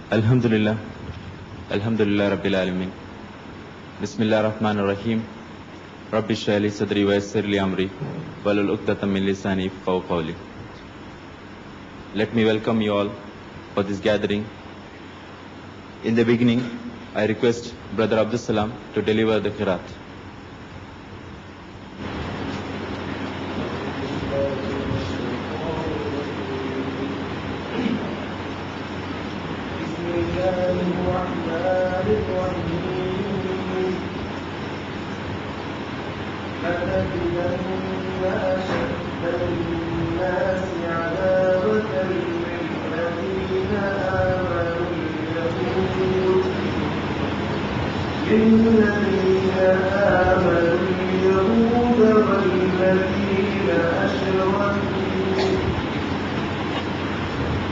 Alhamdulillah, Alhamdulillah Rabbil Alamin. Bismillah Rahman Rahim. Rabbi shrah li sadri wa yassir li amri wahlul uqdatam min lisani yafqahu qawli. Let me welcome you all for this gathering. In the beginning, I request Brother Abdul Salam to deliver the Qiraat. للذين آمنوا اليهود والذين أشركوا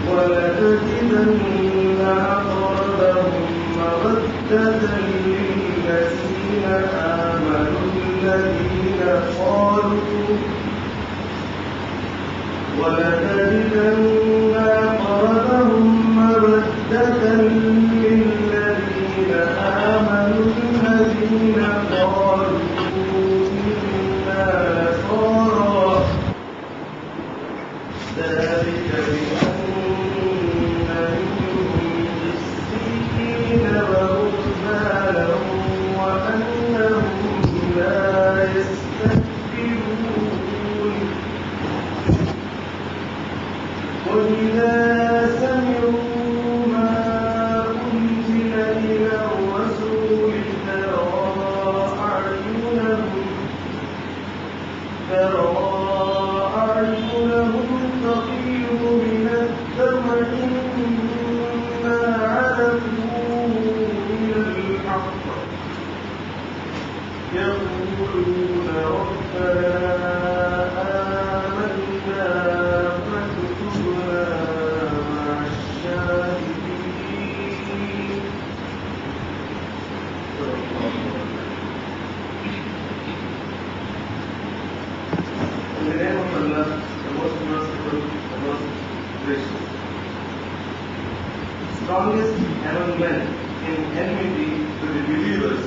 ولتجدن أقربهم مودة للذين آمنوا الذين قالوا ولتجدن أقربهم مودة للذين آمنوا الذين قالوا إنا نصارى ذلك بأن منهم قسيسين ورهبانا وأنهم لا يستكبرون وإذا سمعوا ما أنزل إلى الرسول ترى أعينهم تفيض من الدمع مما عرفوا من الحق يقولون ربنا آمنا فاكتبنا مع الشاهدين. In the name of Allah, the most merciful, the most gracious. Strongest among men in enmity to the believers,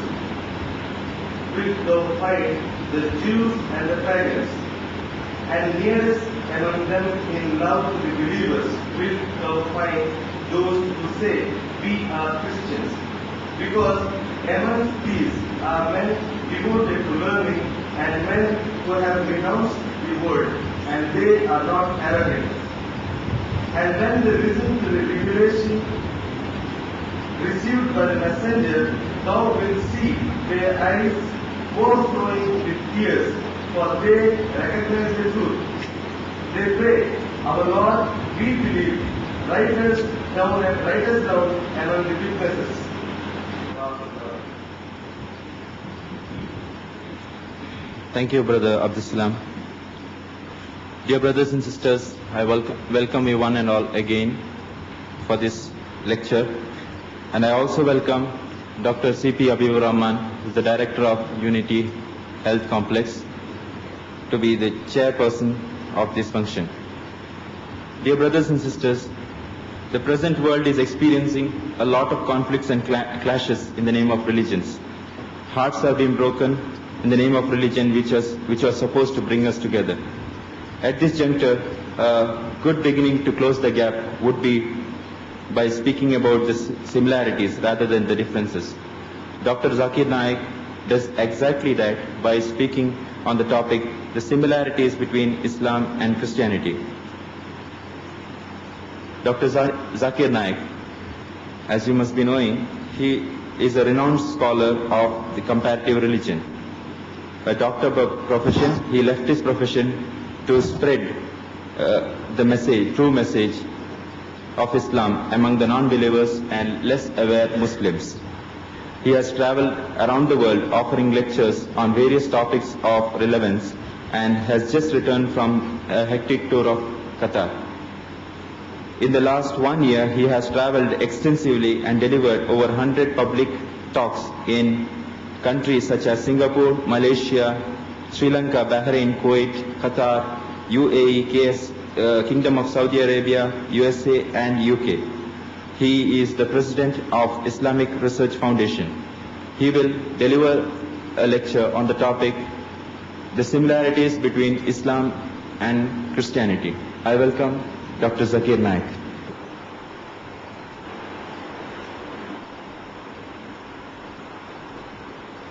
wilt thou fight the Jews and the pagans, and nearest among them in love to the believers, wilt thou fight those who say, we are Christians, because amongst these are men devoted to learning and men who have renounced the word, and they are not arrogant. And when they listen to the revelation received by the messenger, thou wilt see their eyes overflowing with tears, for they recognize the truth. They pray, our Lord, we believe, write us down among the witnesses. Thank you, Brother Abdul Salam. Dear brothers and sisters, I welcome you one and all again for this lecture. And I also welcome Dr. C.P. Abibur Rahman, who is the Director of Unity Health Complex, to be the chairperson of this function. Dear brothers and sisters, the present world is experiencing a lot of conflicts and clashes in the name of religions. Hearts are being broken in the name of religion, which was supposed to bring us together. At this juncture, a good beginning to close the gap would be by speaking about the similarities rather than the differences. Dr. Zakir Naik does exactly that by speaking on the topic, the similarities between Islam and Christianity. Dr. Zakir Naik, as you must be knowing, he is a renowned scholar of the comparative religion. A doctor by profession, he left his profession to spread the message, true message of Islam among the non-believers and less aware Muslims. He has traveled around the world offering lectures on various topics of relevance and has just returned from a hectic tour of Qatar. In the last 1 year, he has traveled extensively and delivered over 100 public talks in countries such as Singapore, Malaysia, Sri Lanka, Bahrain, Kuwait, Qatar, UAE, Kingdom of Saudi Arabia, USA and UK. He is the president of Islamic Research Foundation. He will deliver a lecture on the topic, the similarities between Islam and Christianity. I welcome Dr. Zakir Naik.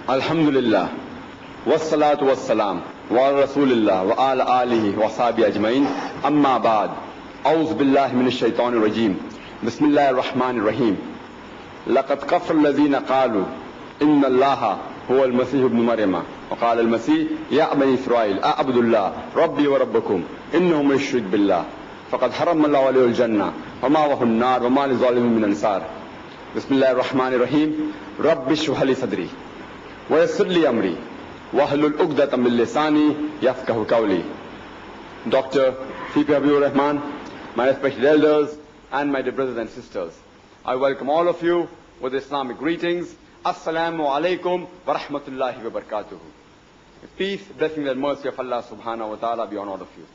Alhamdulillah, wassalatu wassalam, wa rasulillah, wa ala alihi, wa sahbihi ajmain, amma ba'd, a'udhu billahi minash shaitanir rajim, bismillahir rahmanir rahim, laqad kafara alladhina qalu, inna allaha huwa al-masih ibn maryama, wa qala al-masih, ya bani Israel, a'budullah, rabbi wa rabbakum, innahu man yushrik billah, faqad harama Allahu alayhi al-jannah, wa ma'wahu an-nar, wa ma lizalimin min ansar. Bismillahir rahmanir rahim, rabbi shrah li sadri. وَيَسِّرْ لِي أَمْرِي وَاحْلُلْ عُقْدَةً مِنْ لِسَانِي يَفْقَهُ قَوْلِي. Dr. C.P. Habibur Rahman, my respected elders, and my dear brothers and sisters, I welcome all of you with Islamic greetings. Assalamu alaikum wa rahmatullahi wa barakatuhu. Peace, blessings and mercy of Allah subhanahu wa ta'ala be on all of you.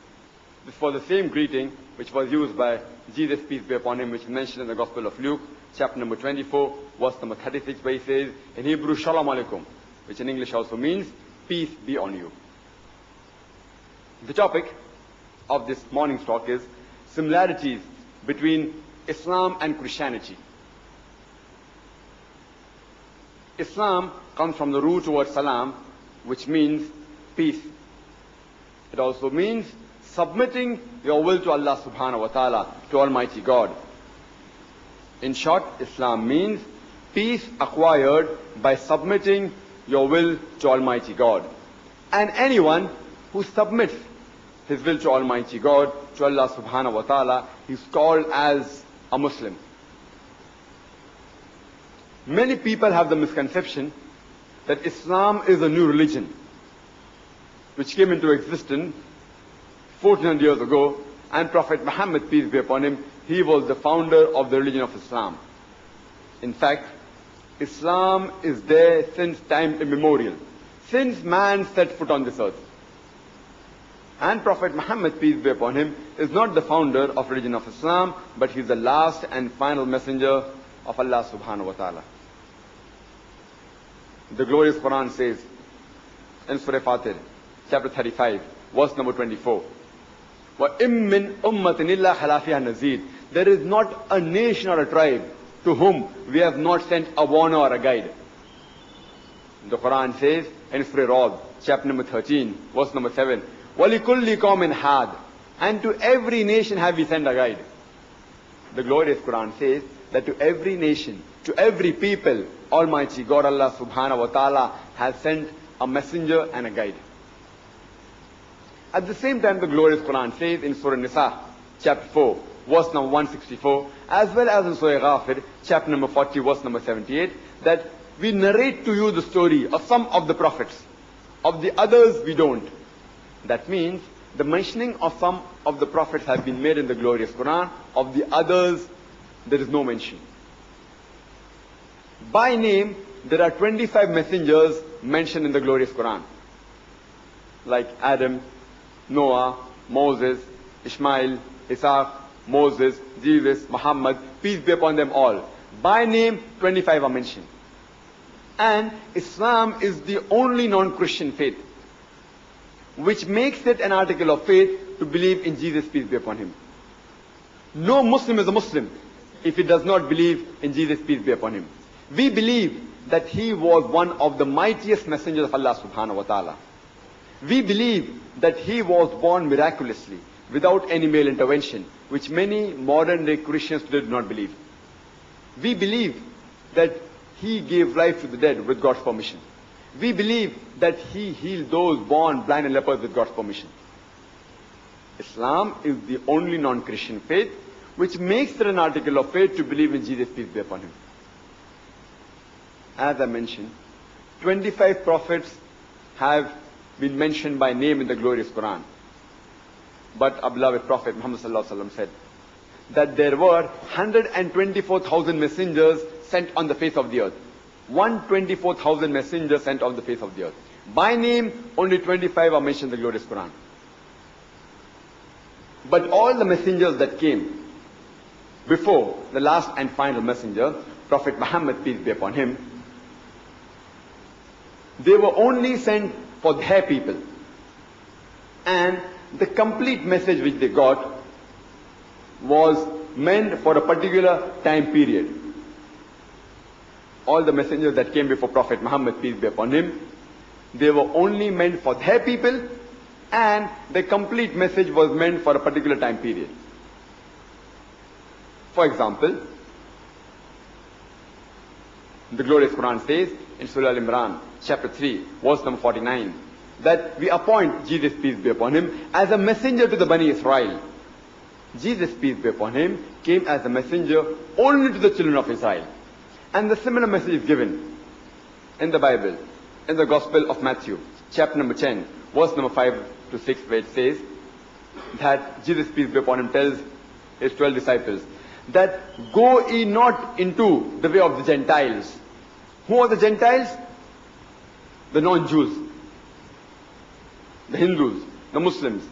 This was the same greeting which was used by Jesus, peace be upon him, which is mentioned in the Gospel of Luke, chapter number 24, verse number 36, where he says, in Hebrew, Shalom alaikum, which in English also means, peace be on you. The topic of this morning's talk is similarities between Islam and Christianity. Islam comes from the root word salam, which means peace. It also means submitting your will to Allah subhanahu wa ta'ala, to Almighty God. In short, Islam means peace acquired by submitting your will to Almighty God. And anyone who submits his will to Almighty God, to Allah subhanahu wa ta'ala, is called as a Muslim. Many people have the misconception that Islam is a new religion which came into existence 1400 years ago, and Prophet Muhammad, peace be upon him, he was the founder of the religion of Islam. In fact, Islam is there since time immemorial, since man set foot on this earth. And Prophet Muhammad, peace be upon him, is not the founder of religion of Islam, but he is the last and final messenger of Allah subhanahu wa ta'ala. The glorious Quran says in Surah Fatir, chapter 35, verse number 24, وَإِم مِّنْ أُمَّةٍ إِلَّا خَلَا فِيهَا نَذِيرٌ. There is not a nation or a tribe to whom we have not sent a warner or a guide. The Quran says in Surah Ra'd, chapter number 13, verse number 7, وَلِكُلِّ قَوْمٍ هَادٍ. And to every nation have we sent a guide. The glorious Quran says that to every nation, to every people, Almighty God, Allah subhanahu wa ta'ala, has sent a messenger and a guide. At the same time, the glorious Quran says in Surah Nisa, chapter 4, verse number 164, as well as in Surah Ghafir, chapter number 40, verse number 78, that we narrate to you the story of some of the prophets. Of the others, we don't. That means the mentioning of some of the prophets have been made in the glorious Quran. Of the others, there is no mention. By name, there are 25 messengers mentioned in the glorious Quran, like Adam, Noah, Moses, Ishmael, Isaac, Moses, Jesus, Muhammad, peace be upon them all. By name, 25 are mentioned. And Islam is the only non-Christian faith which makes it an article of faith to believe in Jesus, peace be upon him. No Muslim is a Muslim if he does not believe in Jesus, peace be upon him. We believe that he was one of the mightiest messengers of Allah subhanahu wa ta'ala. We believe that he was born miraculously, without any male intervention, which many modern day Christians did not believe. We believe that he gave life to the dead with God's permission. We believe that he healed those born blind and lepers with God's permission. Islam is the only non-Christian faith which makes it an article of faith to believe in Jesus, peace be upon him. As I mentioned, 25 prophets have been mentioned by name in the glorious Quran. But our beloved Prophet Muhammad said that there were 124,000 messengers sent on the face of the earth. 124,000 messengers sent on the face of the earth. By name, only 25 are mentioned in the glorious Quran. But all the messengers that came, before the last and final messenger, Prophet Muhammad, peace be upon him, they were only sent for their people. And the complete message which they got was meant for a particular time period. All the messengers that came before Prophet Muhammad, peace be upon him, they were only meant for their people, and the complete message was meant for a particular time period. For example, the glorious Quran says in Surah Al-Imran, chapter 3, verse number 49, that we appoint Jesus, peace be upon him, as a messenger to the Bani Israel. Jesus, peace be upon him, came as a messenger only to the children of Israel. And the similar message is given in the Bible, in the Gospel of Matthew, chapter number 10, verse number 5 to 6, where it says that Jesus, peace be upon him, tells his 12 disciples that go ye not into the way of the Gentiles. Who are the Gentiles? The non-Jews, the Hindus, the Muslims.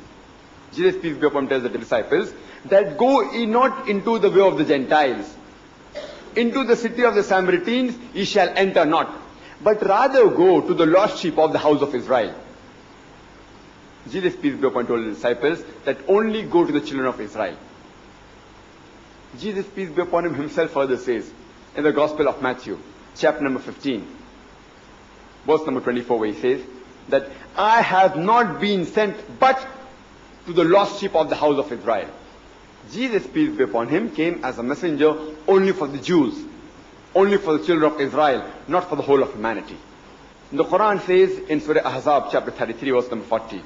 Jesus, peace be upon him, tells the disciples that go ye not into the way of the Gentiles. Into the city of the Samaritans ye shall enter not, but rather go to the lost sheep of the house of Israel. Jesus, peace be upon him, told the disciples that only go to the children of Israel. Jesus, peace be upon him, himself further says in the Gospel of Matthew, chapter number 15, verse number 24, where he says that I have not been sent but to the lost sheep of the house of Israel. Jesus, peace be upon him, came as a messenger only for the Jews, only for the children of Israel, not for the whole of humanity. The Quran says in Surah Ahzab, chapter 33, verse number 40,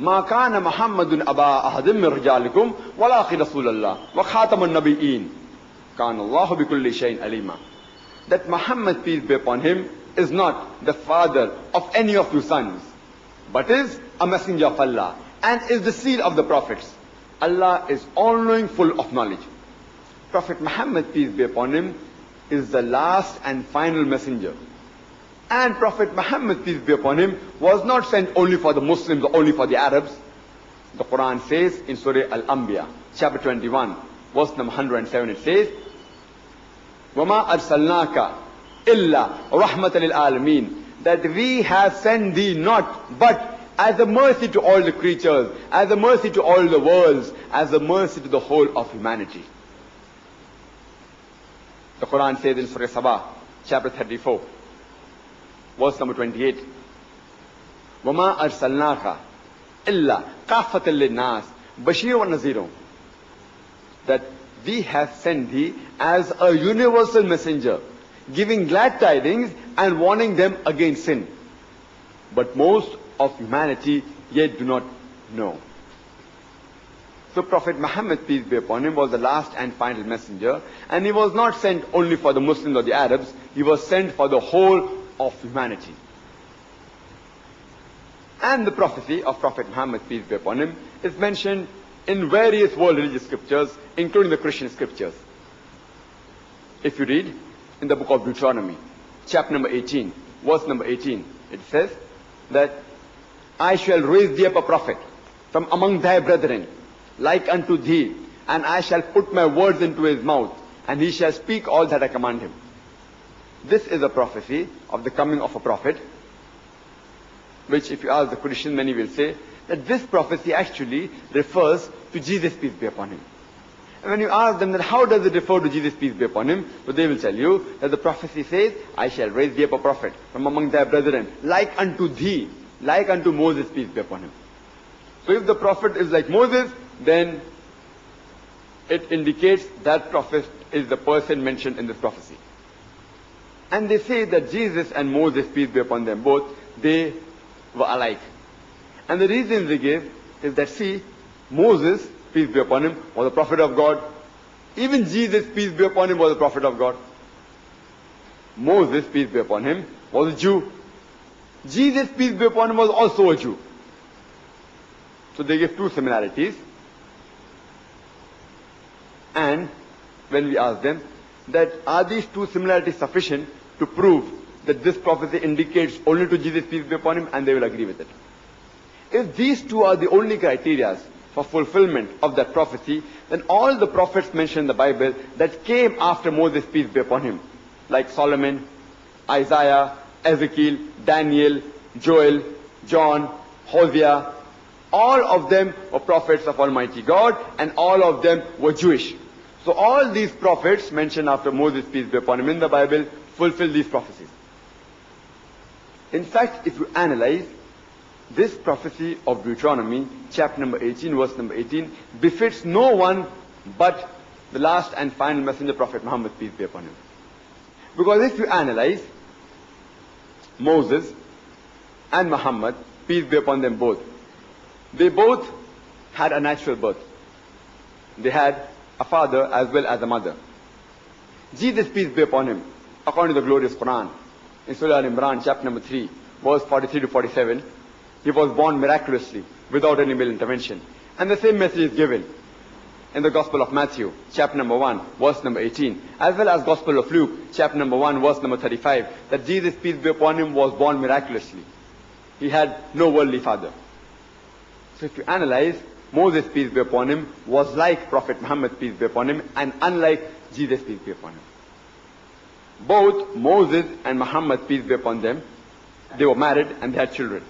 ما كان محمد أبا أحد من رجالكم ولكن رسول الله وخاتم النبيين كان الله بكل شيء عليما. That Muhammad, peace be upon him, is not the father of any of you sons, but is a messenger of Allah and is the seal of the prophets. Allah is all-knowing, full of knowledge. Prophet Muhammad, peace be upon him, is the last and final messenger. And Prophet Muhammad, peace be upon him, was not sent only for the Muslims or only for the Arabs. The Quran says in Surah Al-Anbiya, chapter 21, verse number 107, it says, وَمَا أَرْسَلْنَاكَ إِلَّا رَحْمَةً لِلْعَالَمِينَ, that we have sent thee not but as a mercy to all the creatures, as a mercy to all the worlds, as a mercy to the whole of humanity. The Quran says in Surah Sabah, chapter 34, verse number 28, وَمَا أَرْسَلْنَاكَ إِلَّا كَافَةً لِلنَّاسِ بَشِيرًا وَنَذِيرًا, that we have sent thee as a universal messenger, giving glad tidings and warning them against sin. But most of humanity yet do not know. So Prophet Muhammad, peace be upon him, was the last and final messenger, and he was not sent only for the Muslims or the Arabs, he was sent for the whole of humanity. And the prophecy of Prophet Muhammad, peace be upon him, is mentioned in various world religious scriptures, including the Christian scriptures. If you read in the book of Deuteronomy, chapter number 18, verse number 18, it says that I shall raise thee up a prophet from among thy brethren, like unto thee, and I shall put my words into his mouth, and he shall speak all that I command him. This is a prophecy of the coming of a prophet, which if you ask the Christian, many will say that this prophecy actually refers to Jesus, peace be upon him. And when you ask them that how does it refer to Jesus, peace be upon him, so they will tell you that the prophecy says, I shall raise thee up a prophet from among thy brethren, like unto thee, like unto Moses, peace be upon him. So if the prophet is like Moses, then it indicates that prophet is the person mentioned in this prophecy. And they say that Jesus and Moses, peace be upon them both, they were alike. And the reason they give is that, see, Moses, peace be upon him, was a prophet of God. Even Jesus, peace be upon him, was a prophet of God. Moses, peace be upon him, was a Jew. Jesus, peace be upon him, was also a Jew. So they give two similarities. And when we ask them that are these two similarities sufficient to prove that this prophecy indicates only to Jesus, peace be upon him, and they will agree with it. If these two are the only criteria for fulfillment of that prophecy, then all the prophets mentioned in the Bible that came after Moses, peace be upon him, like Solomon, Isaiah, Ezekiel, Daniel, Joel, John, Hosea, all of them were prophets of Almighty God, and all of them were Jewish. So all these prophets mentioned after Moses, peace be upon him, in the Bible fulfill these prophecies. In fact, if you analyze this prophecy of Deuteronomy, chapter number 18, verse number 18, befits no one but the last and final messenger, Prophet Muhammad, peace be upon him. Because if you analyze Moses and Muhammad, peace be upon them both, they both had a natural birth. They had a father as well as a mother. Jesus, peace be upon him, according to the glorious Quran, in Surah Al-Imran, chapter number 3, verse 43 to 47, he was born miraculously, without any male intervention. And the same message is given in the Gospel of Matthew, chapter number 1, verse number 18, as well as Gospel of Luke, chapter number 1, verse number 35, that Jesus, peace be upon him, was born miraculously. He had no worldly father. So if you analyze, Moses, peace be upon him, was like Prophet Muhammad, peace be upon him, and unlike Jesus, peace be upon him. Both Moses and Muhammad, peace be upon them, they were married and they had children.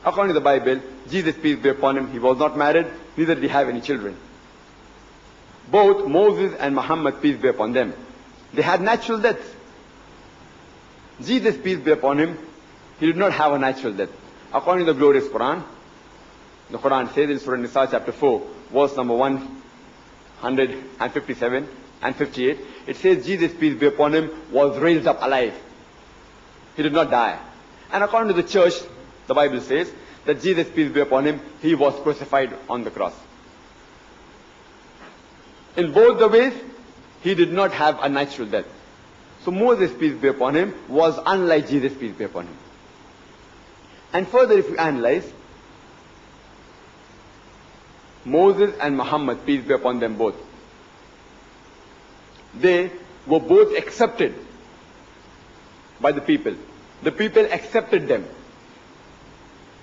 According to the Bible, Jesus, peace be upon him, he was not married, neither did he have any children. Both Moses and Muhammad, peace be upon them, they had natural deaths. Jesus, peace be upon him, he did not have a natural death. According to the glorious Quran, the Quran says in Surah Nisa, chapter 4, verse number 157 and 58, it says Jesus, peace be upon him, was raised up alive. He did not die. And according to the church, the Bible says that Jesus, peace be upon him, he was crucified on the cross. In both the ways, he did not have a natural death. So Moses, peace be upon him, was unlike Jesus, peace be upon him. And further, if you analyze, Moses and Muhammad, peace be upon them both, they were both accepted by the people. The people accepted them.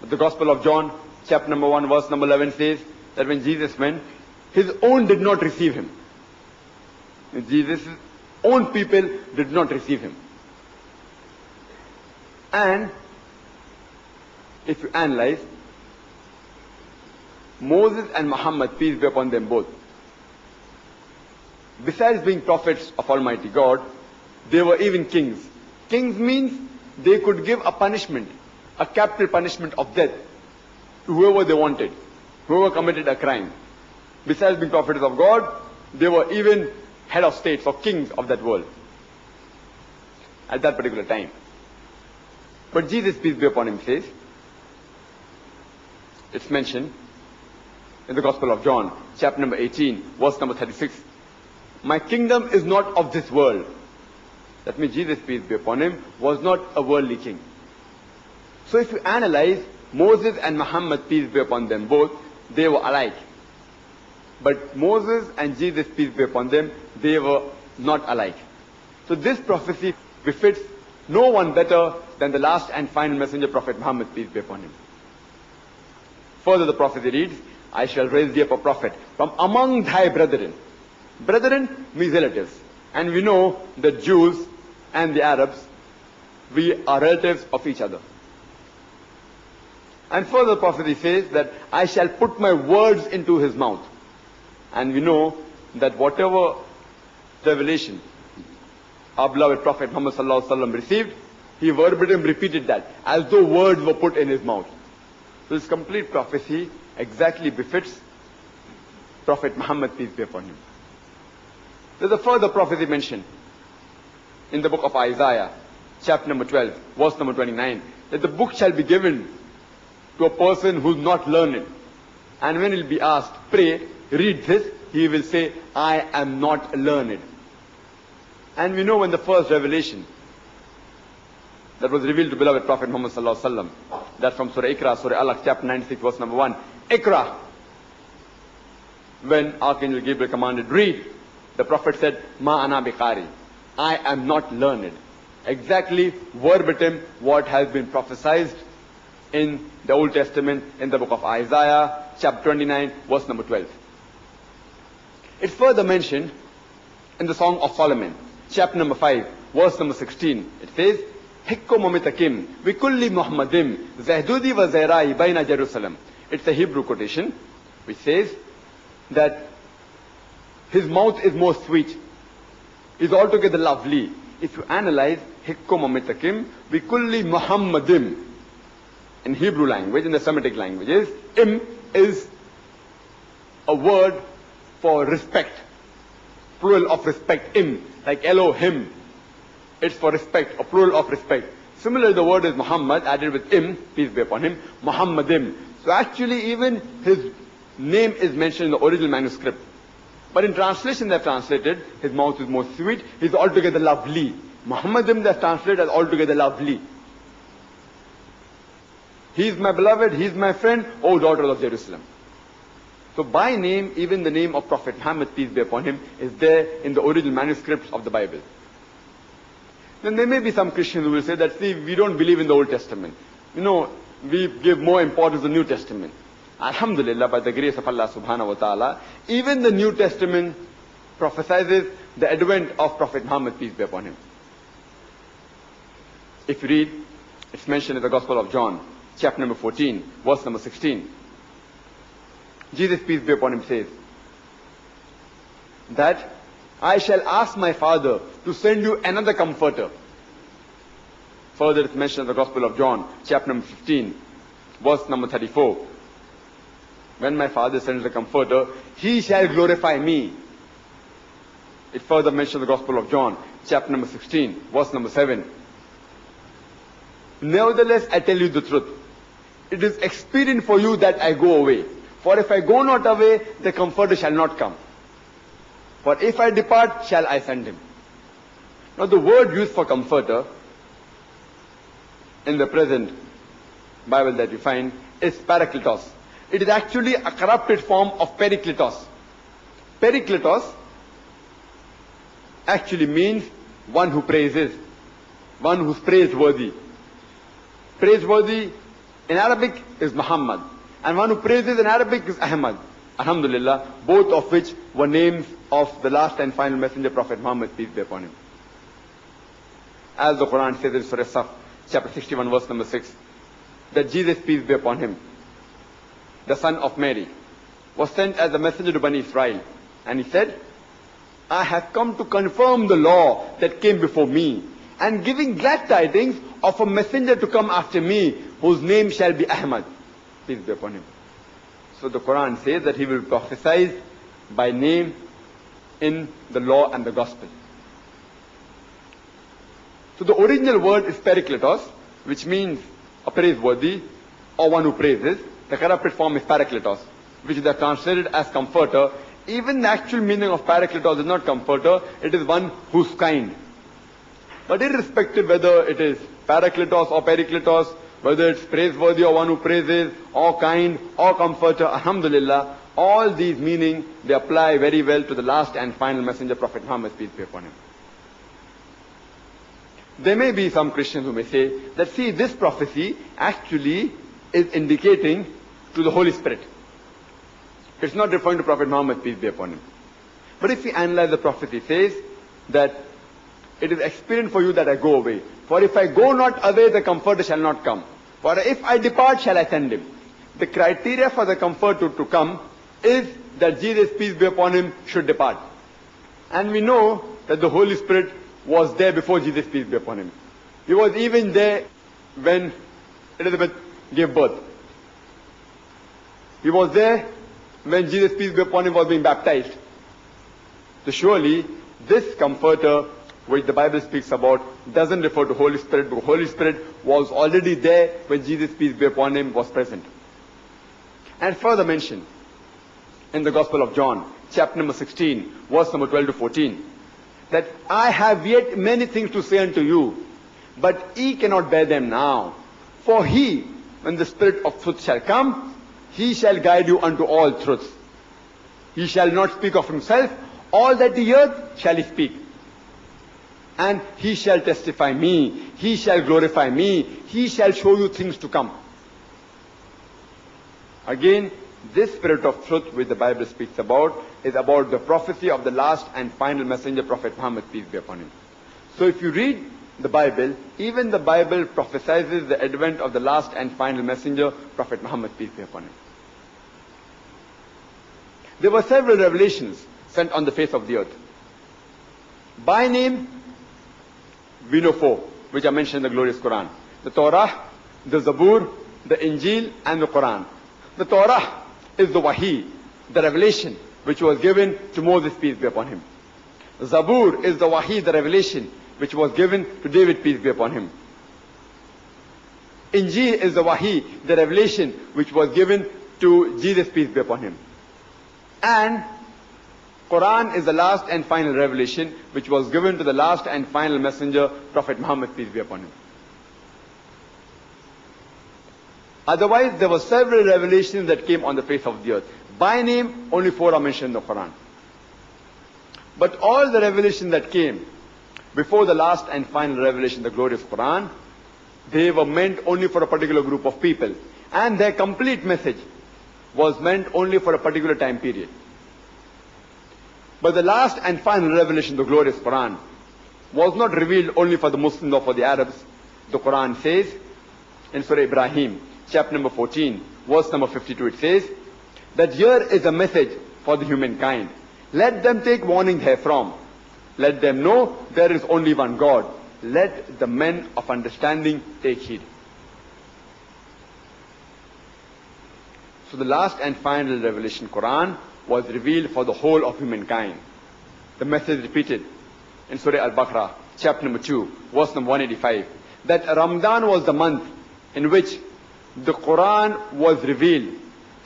The Gospel of John, chapter number 1, verse number 11 says that when Jesus went, his own did not receive him. Jesus' own people did not receive him. And if you analyze, Moses and Muhammad, peace be upon them both, besides being prophets of Almighty God, they were even kings. Kings means they could give a punishment, a capital punishment of death to whoever they wanted, whoever committed a crime. Besides being prophets of God, they were even head of states or kings of that world at that particular time. But Jesus, peace be upon him, says, it's mentioned in the Gospel of John, chapter number 18, verse number 36, my kingdom is not of this world. That means Jesus, peace be upon him, was not a worldly king. So if you analyze Moses and Muhammad, peace be upon them both, they were alike. But Moses and Jesus, peace be upon them, they were not alike. So this prophecy befits no one better than the last and final messenger, Prophet Muhammad, peace be upon him. Further the prophecy reads, I shall raise thee up a prophet from among thy brethren. Brethren means relatives. And we know the Jews and the Arabs, we are relatives of each other. And further the prophecy says that I shall put my words into his mouth. And we know that whatever revelation our beloved Prophet Muhammad sallallahu alaihi wasallam received, he verbatim repeated that as though words were put in his mouth. So this complete prophecy exactly befits Prophet Muhammad, peace be upon him. There's a further prophecy mentioned in the book of Isaiah, chapter number 12, verse number 29, that the book shall be given to a person who's not learned. And when he'll be asked, pray, read this, he will say, I am not learned. And we know when the first revelation that was revealed to beloved Prophet Muhammad sallallahu alaihi wasallam, that from Surah Iqra, Surah Alaq, chapter 96, verse number 1, Iqra. When Archangel Gabriel commanded, read, the Prophet said, Ma ana biqari, I am not learned. Exactly verbatim what has been prophesied in the Old Testament in the book of Isaiah, chapter 29, verse number 12. It's further mentioned in the Song of Solomon, chapter number 5, verse number 16. It says, Hikko momitakim, vikulli Muhammadim, zahdudi wa zairai baina Jerusalem. It's a Hebrew quotation, which says that his mouth is most sweet, is altogether lovely. If you analyze Hikko momitakim, vikulli Muhammadim, in Hebrew language, in the Semitic languages, im is a word for respect, plural of respect, im, like Elohim. It's for respect, a plural of respect. Similarly, the word is Muhammad, added with im, peace be upon him, Muhammadim. So actually, even his name is mentioned in the original manuscript. But in translation, they've translated, his mouth is most sweet, he's altogether lovely. Muhammadim, they've translated as altogether lovely. He's my beloved, he's my friend, O daughters of Jerusalem. So by name, even the name of Prophet Muhammad, peace be upon him, is there in the original manuscripts of the Bible. Then there may be some Christians who will say that, see, we don't believe in the Old Testament. You know, we give more importance to the New Testament. Alhamdulillah, by the grace of Allah subhanahu wa ta'ala, even the New Testament prophesies the advent of Prophet Muhammad, peace be upon him. If you read, it's mentioned in the Gospel of John, chapter number 14, verse number 16. Jesus, peace be upon him, says that I shall ask my Father to send you another comforter. Further, it's mentioned in the Gospel of John, chapter number 15, verse number 34. When my Father sends the comforter, he shall glorify me. It further mentions the Gospel of John, chapter number 16, verse number 7. Nevertheless, I tell you the truth. It is expedient for you that I go away. For if I go not away, the comforter shall not come. For if I depart, shall I send him. Now the word used for comforter in the present Bible that you find is parakletos. It is actually a corrupted form of perikletos. Perikletos actually means one who praises, one who's praiseworthy. Praiseworthy in Arabic is Muhammad, and one who praises in Arabic is Ahmad. Alhamdulillah, both of which were names of the last and final messenger, Prophet Muhammad, peace be upon him. As the Quran says in Surah Saf, chapter 61, verse number 6, that Jesus, peace be upon him, the son of Mary, was sent as a messenger to Bani Israel. And he said, I have come to confirm the law that came before me, and giving glad tidings of a messenger to come after me, whose name shall be Ahmad, peace be upon him. So the Quran says that he will prophesy by name in the law and the gospel. So the original word is perikletos, which means a praiseworthy or one who praises. The corrupted form is parakletos, which is translated as comforter. Even the actual meaning of parakletos is not comforter, it is one who's kind. But irrespective whether it is parakletos or perikletos, whether it's praiseworthy or one who praises, or kind, or comforter, alhamdulillah, all these meaning, they apply very well to the last and final messenger, Prophet Muhammad, peace be upon him. There may be some Christians who may say that, see, this prophecy actually is indicating to the Holy Spirit. It's not referring to Prophet Muhammad, peace be upon him. But if we analyze the prophecy, it says that it is expedient for you that I go away. For if I go not away, the comforter shall not come. For if I depart, shall I send him. The criteria for the comforter to come is that Jesus, peace be upon him, should depart. And we know that the Holy Spirit was there before Jesus, peace be upon him. He was even there when Elizabeth gave birth. He was there when Jesus, peace be upon him, was being baptized. So surely this comforter which the Bible speaks about doesn't refer to Holy Spirit, because Holy Spirit was already there when Jesus, peace be upon him, was present. And further mentioned in the Gospel of John, chapter number 16, verse number 12 to 14, that I have yet many things to say unto you, but ye cannot bear them now. For he, when the Spirit of truth shall come, he shall guide you unto all truths. He shall not speak of himself, all that he heareth shall he speak. And he shall testify me, he shall glorify me, he shall show you things to come. Again, This spirit of truth which the Bible speaks about is about the prophecy of the last and final messenger, Prophet Muhammad, peace be upon him. So if you read the Bible, even the Bible prophesies the advent of the last and final messenger, Prophet Muhammad, peace be upon him. There were several revelations sent on the face of the earth. By name, we know four, which are mentioned in the glorious Quran. The Torah, the Zabur, the Injil, and the Quran. The Torah is the Wahi, the revelation, which was given to Moses, peace be upon him. Zabur is the Wahi, the revelation, which was given to David, peace be upon him. Injil is the Wahi, the revelation, which was given to Jesus, peace be upon him. And Quran is the last and final revelation, which was given to the last and final messenger, Prophet Muhammad, peace be upon him. Otherwise, there were several revelations that came on the face of the earth. By name, only four are mentioned in the Quran. But all the revelations that came before the last and final revelation, the glorious Quran, they were meant only for a particular group of people. And their complete message was meant only for a particular time period. But the last and final revelation, the glorious Quran, was not revealed only for the Muslims or for the Arabs. The Quran says in Surah Ibrahim, chapter number 14, verse number 52, it says that here is a message for the humankind. Let them take warning therefrom. Let them know there is only one God. Let the men of understanding take heed. So the last and final revelation, Quran, was revealed for the whole of humankind. The message repeated in Surah Al-Baqarah, chapter number 2, verse number 185, that Ramadan was the month in which the Quran was revealed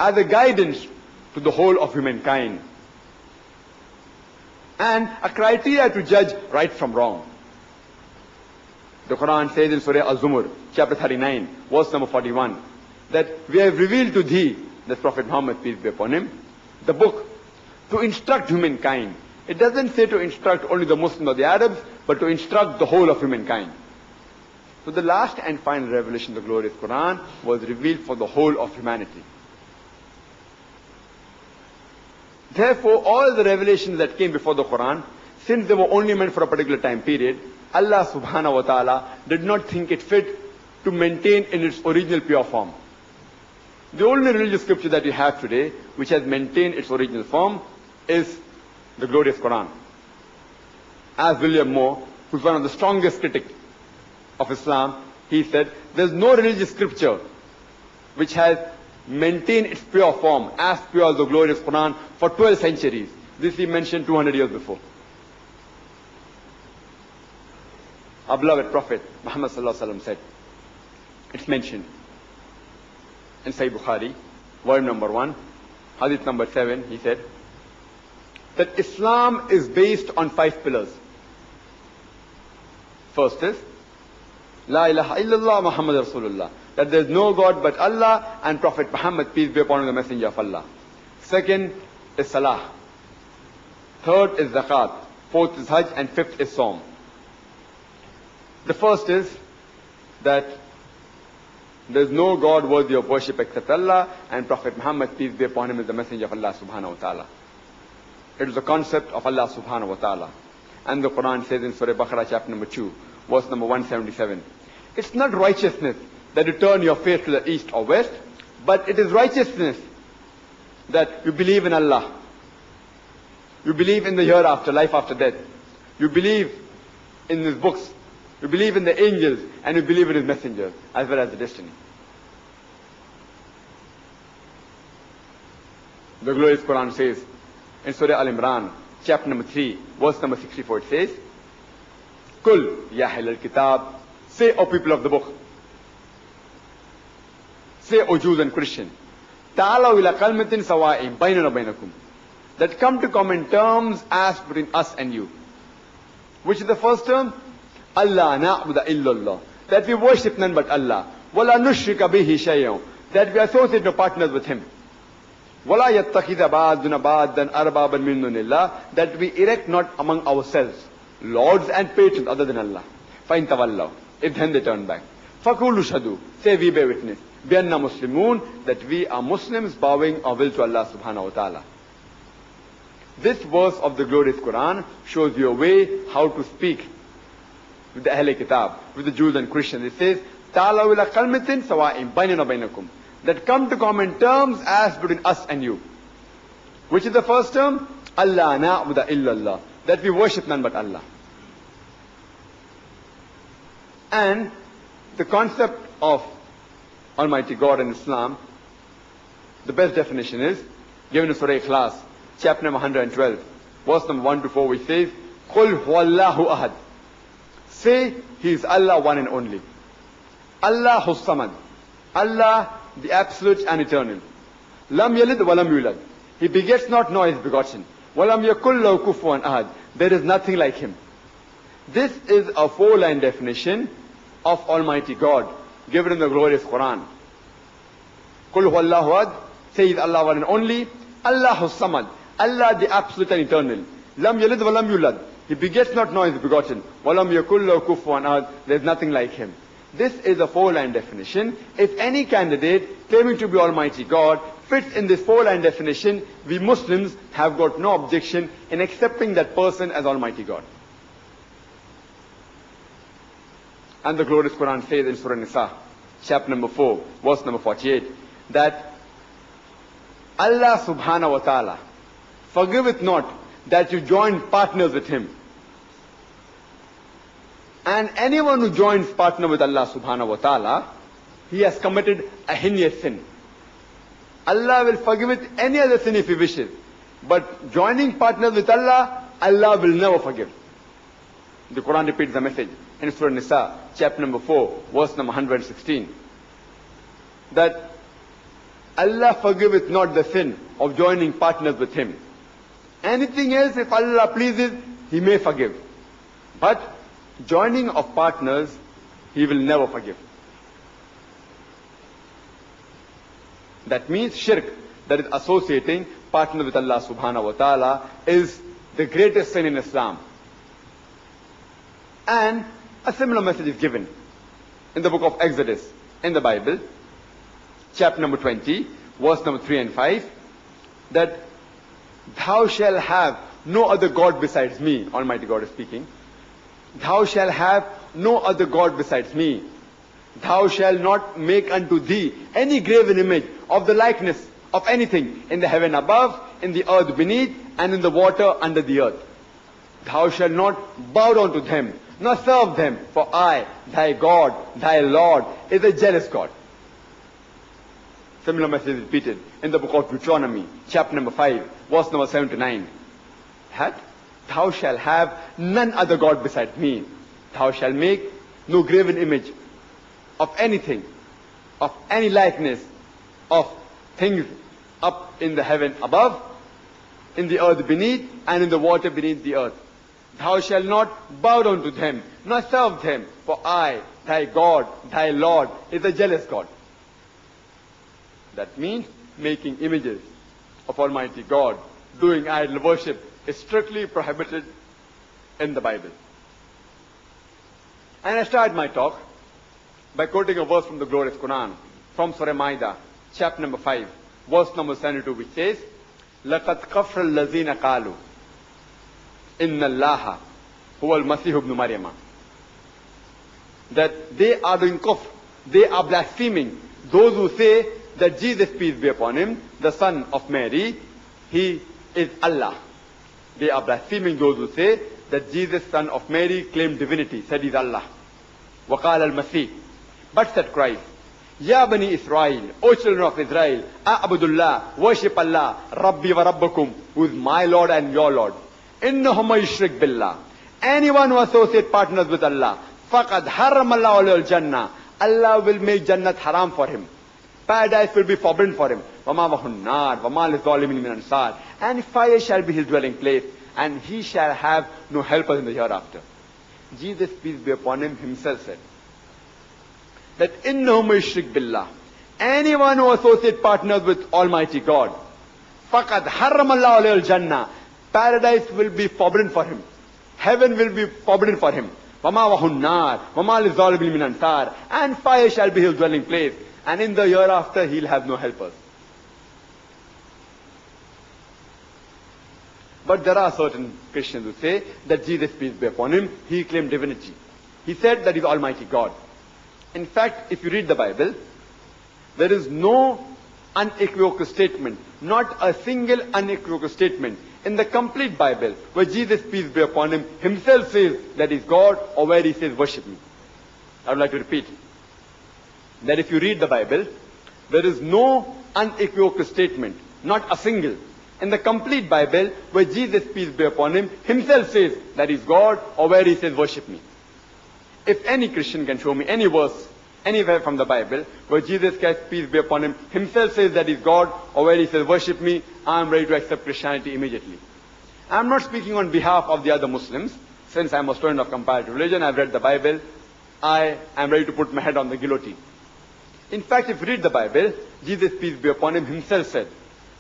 as a guidance to the whole of humankind and a criteria to judge right from wrong. The Quran says in Surah Al-Zumur, chapter 39, verse number 41, that we have revealed to thee, the Prophet Muhammad, peace be upon him, the book to instruct humankind. It doesn't say to instruct only the Muslims or the Arabs, but to instruct the whole of humankind. So the last and final revelation, the glorious Quran, was revealed for the whole of humanity. Therefore, all the revelations that came before the Quran, since they were only meant for a particular time period, Allah subhanahu wa ta'ala did not think it fit to maintain in its original pure form. The only religious scripture that we have today, which has maintained its original form, is the glorious Quran. As William Moore, who's one of the strongest critics of Islam, he said, there's no religious scripture which has maintained its pure form, as pure as the glorious Quran, for 12 centuries. This he mentioned 200 years before. Our beloved Prophet Muhammad sallallahu alaihi wasallam said, it's mentioned in Sahih Bukhari, volume number 1, hadith number 7, he said that Islam is based on 5 pillars. First is La ilaha illallah Muhammad Rasulullah, that there is no God but Allah and Prophet Muhammad, peace be upon him, the messenger of Allah. Second is Salah. Third is Zakat. Fourth is Hajj, and fifth is Sawm. The first is that there is no God worthy of worship except Allah, and Prophet Muhammad, peace be upon him, is the messenger of Allah subhanahu wa ta'ala. It is the concept of Allah subhanahu wa ta'ala. And the Quran says in Surah Baqarah, chapter number 2, verse number 177, it's not righteousness that you turn your face to the east or west, but it is righteousness that you believe in Allah. You believe in the hereafter, life after death. You believe in His books. You believe in the angels, and you believe in His messengers, as well as the destiny. The glorious Quran says in Surah Al-Imran, chapter number 3, verse number 64, it says, Kul ya ahlal kitab, say, O people of the book, say, O Jews and Christians, ta'alaw ila kalmatin sawa'in baynana baynakum, that come to common terms as between us and you. Which is the first term? Allah na'budu illallah, that we worship none but Allah. Wala nushrika bihi shay'an, that we associate no partners with Him. Wala yattakhidha ba'duna ba'dan arbaban min dunillah, that we erect not among ourselves lords and patrons other than Allah. Fa in tawallaw, if then they turn back, faqulu shahadu, say we bear witness, بِأَنَّا مُسْلِمُونَ, that we are Muslims bowing our will to Allah subhanahu wa ta'ala. This verse of the glorious Quran shows you a way how to speak with the Ahl Kitab, with the Jews and Christians. It says, تَعْلَوْا إِلَى قَلْمِةٍ سَوَاءٍ بَيْنَنَا وَبَيْنَكُمْ, that come to common terms as between us and you. Which is the first term? Allah na'budu illallah, that we worship none but Allah. And the concept of Almighty God in Islam, the best definition is given in Surah Ikhlas, chapter number 112, verse number 1 to 4, which says, قُلْ هُوَ اللَّهُ أَحَدٌ, say, He is Allah, one and only. Allahu Samad, Allah the absolute and eternal. Lam yalid wa lam yulad, He begets not nor is begotten. Wa lam yakul lahu kufuwan ahad, there is nothing like Him. This is a 4-line definition of Almighty God given in the glorious Quran. Qul huwa Allahu ahad, say He is Allah, one and only. Allahu Samad, Allah the absolute and eternal. Lam yalid wa lam yulad, He begets not nor is begotten. Wa lam yakul lahu kufuwan ahad, there is nothing like Him. This is a 4-line definition. If any candidate claiming to be Almighty God fits in this 4-line definition, we Muslims have got no objection in accepting that person as Almighty God. And the glorious Quran says in Surah Nisa, chapter number 4, verse number 48, that Allah subhanahu wa ta'ala forgiveth not that you join partners with Him. And anyone who joins partner with Allah subhanahu wa ta'ala, he has committed a heinous sin. Allah will forgive it any other sin if He wishes. But joining partners with Allah, Allah will never forgive. The Quran repeats the message in Surah Nisa, chapter number 4, verse number 116. That Allah forgiveth not the sin of joining partners with Him. Anything else, if Allah pleases, He may forgive. But joining of partners, He will never forgive. That means shirk, that is associating partner with Allah subhanahu wa ta'ala, is the greatest sin in Islam. And a similar message is given in the book of Exodus, in the Bible, chapter number 20, verse number 3 and 5, that thou shalt have no other God besides me, Almighty God is speaking. Thou shalt have no other God besides me. Thou shalt not make unto thee any graven image of the likeness of anything in the heaven above, in the earth beneath, and in the water under the earth. Thou shalt not bow down to them, nor serve them, for I, thy God, thy Lord, is a jealous God. Similar message is repeated in the book of Deuteronomy, chapter number 5, verse number 7 to 9. Thou shalt have none other God besides me. Thou shalt make no graven image of anything, of any likeness, of things up in the heaven above, in the earth beneath, and in the water beneath the earth. Thou shalt not bow down to them, nor serve them, for I, thy God, thy Lord, is a jealous God. That means making images of Almighty God, doing idol worship, is strictly prohibited in the Bible. And I start my talk by quoting a verse from the glorious Quran, from Surah Ma'idah, chapter number 5, verse number 72, which says, لَقَدْ كَفْرَ الَّذِينَ قَالُوا إِنَّ اللَّهَ هُوَ الْمَسِيحُ ابْنُ مَرْيَمَ. That they are doing kufr, they are blaspheming, those who say that Jesus, peace be upon Him, the son of Mary, He is Allah. They are blaspheming those who say that Jesus, son of Mary, claimed divinity, said He is Allah. وَقَالَ الْمَسِيحُ, but said Christ, Ya Bani Israel, O children of Israel, A'budullah, worship Allah, Rabbi wa Rabbakum, who is my Lord and your Lord. Innahu man yushrik billah, anyone who associates partners with Allah, faqad haramallahu alayhi al-jannah, Allah will make Jannat haram for him. Paradise will be forbidden for him. وَمَا وَهُ النَّارِ وَمَا لِلظَّالِمِينَ مِنْ أَنصَارٍ, and fire shall be his dwelling place, and he shall have no helpers in the hereafter. Jesus, peace be upon Him, Himself said that إِنَّهُ مَن يُشْرِكْ بِاللَّهِ, anyone who associates partners with Almighty God, فَقَدْ حَرَّمَ اللَّهُ عَلَيْهِ الْجَنَّةِ, paradise will be forbidden for him, heaven will be forbidden for him. وَمَا وَهُ النَّارِ وَمَا لِلظَّالِمِينَ مِنْ أَنصَارٍ, and fire shall be his dwelling place, and in the year after he'll have no helpers. But there are certain Christians who say that Jesus, peace be upon him, he claimed divinity. He said that he's Almighty God. In fact, if you read the Bible, there is no unequivocal statement, not a single unequivocal statement in the complete Bible where Jesus, peace be upon him, himself says that he's God, or where he says worship me. I would like to repeat that if you read the Bible, there is no unequivocal statement, not a single, in the complete Bible where Jesus, peace be upon him, himself says that he's God, or where he says worship me. If any Christian can show me any verse anywhere from the Bible where Jesus Christ, peace be upon him, himself says that he's God, or where he says worship me, I'm ready to accept Christianity immediately. I'm not speaking on behalf of the other Muslims. Since I'm a student of comparative religion, I've read the Bible, I am ready to put my head on the guillotine. In fact, if you read the Bible, Jesus, peace be upon him, himself said,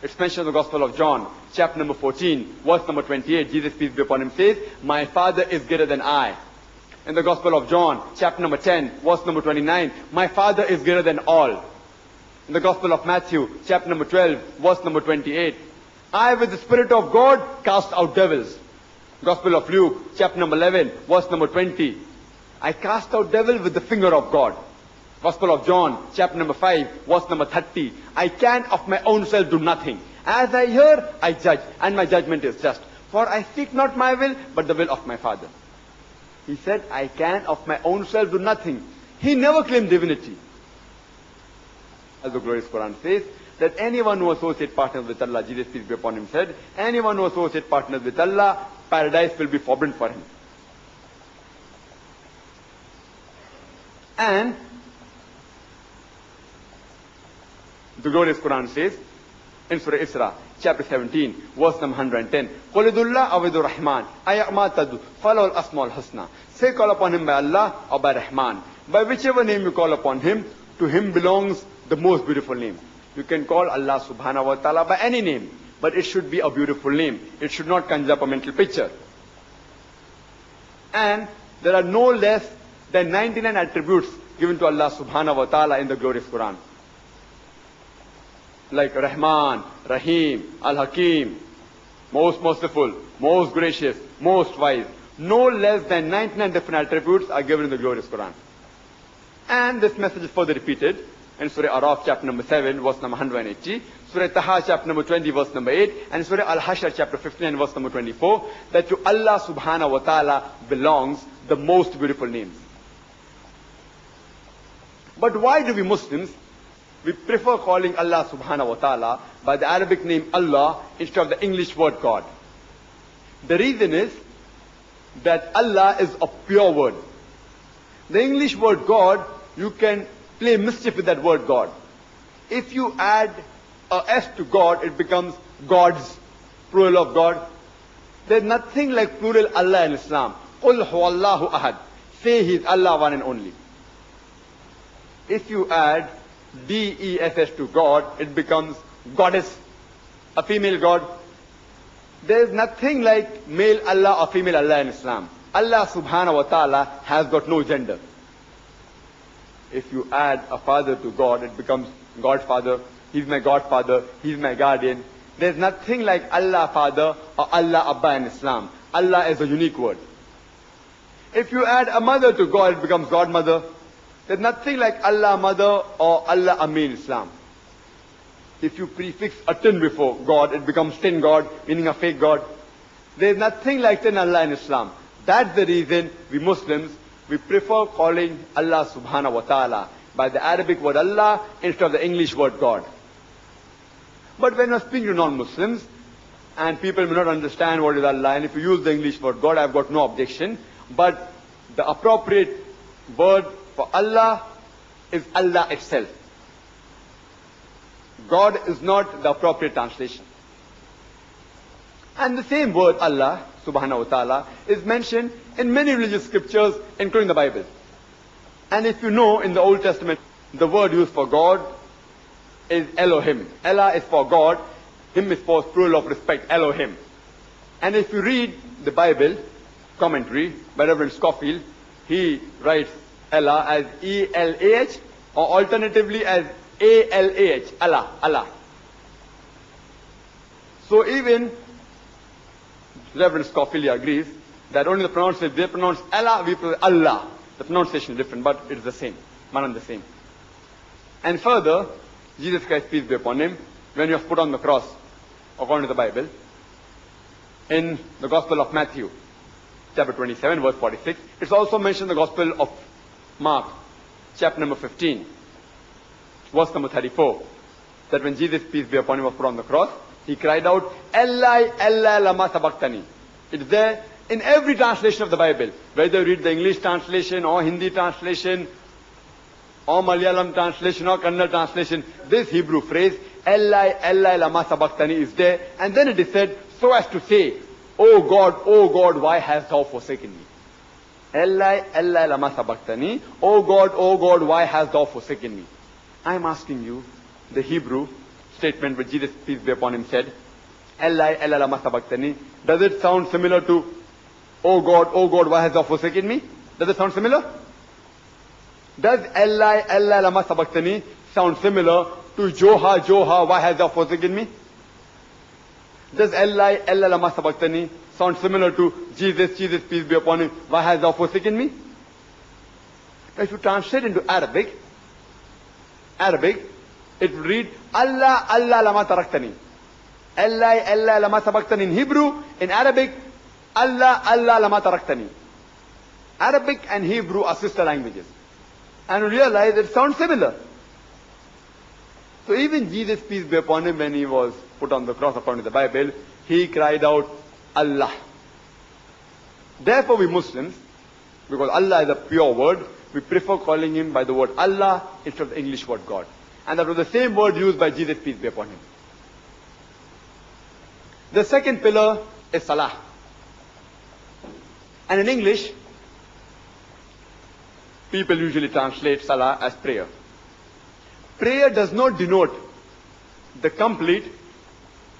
it's mentioned in the Gospel of John, chapter number 14, verse number 28, Jesus, peace be upon him, says, my Father is greater than I. In the Gospel of John, chapter number 10, verse number 29, my Father is greater than all. In the Gospel of Matthew, chapter number 12, verse number 28, I with the Spirit of God cast out devils. Gospel of Luke, chapter number 11, verse number 20, I cast out devils with the finger of God. Gospel of John, chapter number 5, verse number 30, I can of my own self do nothing. As I hear, I judge, and my judgment is just. For I seek not my will, but the will of my Father. He said, I can of my own self do nothing. He never claimed divinity. As the glorious Quran says, that anyone who associates partners with Allah, Jesus, peace be upon him, said, anyone who associates partners with Allah, paradise will be forbidden for him. And the glorious Quran says, in Surah Isra, chapter 17, verse number 110, Qulidullah awidur Rahman, ayyamatadu, follow al-asma al-husna. Say, call upon him by Allah or by Rahman. By whichever name you call upon him, to him belongs the most beautiful name. You can call Allah subhanahu wa ta'ala by any name, but it should be a beautiful name. It should not conjure up a mental picture. And there are no less than 99 attributes given to Allah subhanahu wa ta'ala in the glorious Quran. Like Rahman, Rahim, Al-Hakim, most merciful, most gracious, most wise. No less than 99 different attributes are given in the glorious Quran. And this message is further repeated in Surah Araf, chapter number 7, verse number 180, Surah Taha, chapter number 20, verse number 8, and Surah Al-Hashr, chapter 59, verse number 24, that to Allah subhanahu wa ta'ala belongs the most beautiful names. But why do we Muslims, we prefer calling Allah subhanahu wa ta'ala by the Arabic name Allah instead of the English word God? The reason is that Allah is a pure word. The English word God, you can play mischief with that word God. If you add a S to God, it becomes gods, plural of God. There's nothing like plural Allah in Islam. Qul huwallahu ahad. Say He is Allah, one and only. If you add D-E-S-S to God, it becomes goddess, a female God. There is nothing like male Allah or female Allah in Islam. Allah subhanahu wa ta'ala has got no gender. If you add a father to God, it becomes Godfather. He's my Godfather. He's my guardian. There's nothing like Allah Father or Allah Abba in Islam. Allah is a unique word. If you add a mother to God, it becomes Godmother. There's nothing like Allah Mother or Allah Ammi in Islam. If you prefix a tin before God, it becomes tin God, meaning a fake God. There's nothing like tin Allah in Islam. That's the reason we Muslims, we prefer calling Allah subhanahu wa ta'ala by the Arabic word Allah instead of the English word God. But when you're speaking to non-Muslims, and people may not understand what is Allah, and if you use the English word God, I've got no objection. But the appropriate word for Allah is Allah itself. God is not the appropriate translation. And the same word Allah subhanahu wa ta'ala is mentioned in many religious scriptures, including the Bible. And if you know, in the Old Testament, the word used for God is Elohim. Allah is for God, Him is for plural of respect, Elohim. And if you read the Bible commentary by Reverend Scofield, he writes Allah as E-L-A-H, or alternatively as A-L-A-H, Allah, Allah. So even Reverend Scofield agrees that only the pronunciation, they pronounce Allah, we pronounce Allah. The pronunciation is different, but it is the same, one and the same. And further, Jesus Christ, peace be upon him, when he was put on the cross, according to the Bible, in the Gospel of Matthew, chapter 27, verse 46, it's also mentioned in the Gospel of Mark, chapter number 15, verse number 34, that when Jesus, peace be upon him, was put on the cross, he cried out, Eli, Eli, lama sabachthani. It's there in every translation of the Bible, whether you read the English translation or Hindi translation or Malayalam translation or Kannada translation, this Hebrew phrase, Eli, Eli, lama sabachthani, is there, and then it is said so as to say, O God, why hast thou forsaken me? Eli, Eli, lama sabachthani, O God, why hast thou forsaken me? I am asking you, the Hebrew statement which Jesus, peace be upon him, said, Eli, Eli, lama sabachthani, does it sound similar to, O God, why hast thou forsaken me? Does it sound similar? Does Eli, Eli, lama sabachthani sound similar to Joha, why hast thou forsaken me? Does Eli, Eli, lama sabachthani sound similar to Jesus, peace be upon him, why hast thou forsaken me? If you translate into Arabic, it would read, Allah, Allah, lama taraktani. Eli, Eli, lama sabachthani in Hebrew. In Arabic, Allah, Allah, lama taraktani. Arabic and Hebrew are sister languages. And we realize it sounds similar. So even Jesus, peace be upon him, when he was put on the cross according to the Bible, he cried out, Allah. Therefore we Muslims, because Allah is a pure word, we prefer calling him by the word Allah instead of the English word God. And that was the same word used by Jesus, peace be upon him. The second pillar is Salah. And in English, people usually translate Salah as prayer. Prayer does not denote the complete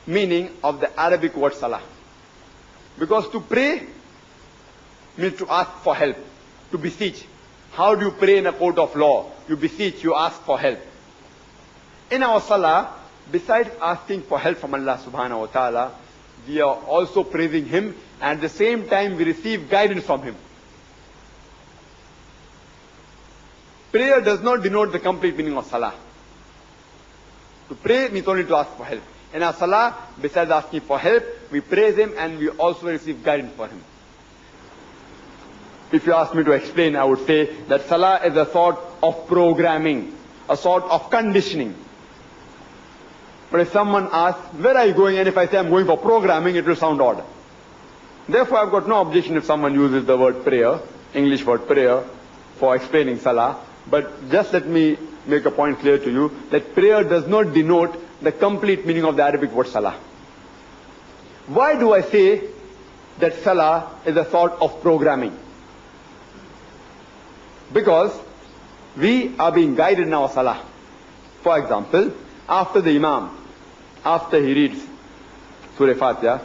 meaning of the Arabic word Salah. Because to pray means to ask for help, to beseech. How do you pray in a court of law? You beseech, you ask for help. In our Salah, besides asking for help from Allah subhanahu wa ta'ala, we are also praising him, and at the same time we receive guidance from him. Prayer does not denote the complete meaning of Salah. To pray means only to ask for help. In our Salah, besides asking for help, we praise him and we also receive guidance for him. If you ask me to explain, I would say that Salah is a sort of programming, a sort of conditioning. But if someone asks, where are you going? And if I say I'm going for programming, it will sound odd. Therefore, I've got no objection if someone uses the word prayer, English word prayer, for explaining Salah. But just let me make a point clear to you that prayer does not denote the complete meaning of the Arabic word Salah. Why do I say that Salah is a sort of programming? Because we are being guided in our Salah. For example, after the Imam, after he reads Surah Fatiha,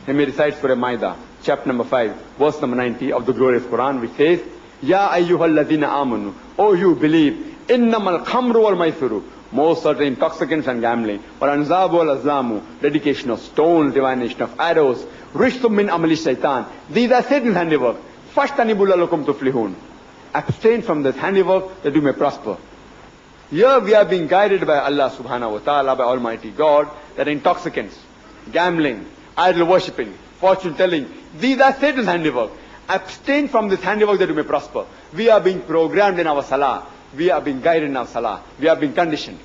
he may recite Surah Maida, chapter number 5, verse number 90 of the glorious Quran, which says, Ya ayyuhal ladhina amanu, O you believe, innamal khamru wal maisuru, most certain intoxicants and gambling, wal anzabu wal azlamu, dedication of stones, divination of arrows, rishtum min amali shaitan, these are Satan's handiwork, fashtanibu lalakum tuflihun. Abstain from this handiwork that you may prosper. Here we are being guided by Allah subhanahu wa ta'ala, by Almighty God, that intoxicants, gambling, idol worshipping, fortune telling, these are Satan's handiwork. Abstain from this handiwork that you may prosper. We are being programmed in our Salah. We are being guided in our Salah. We are being conditioned.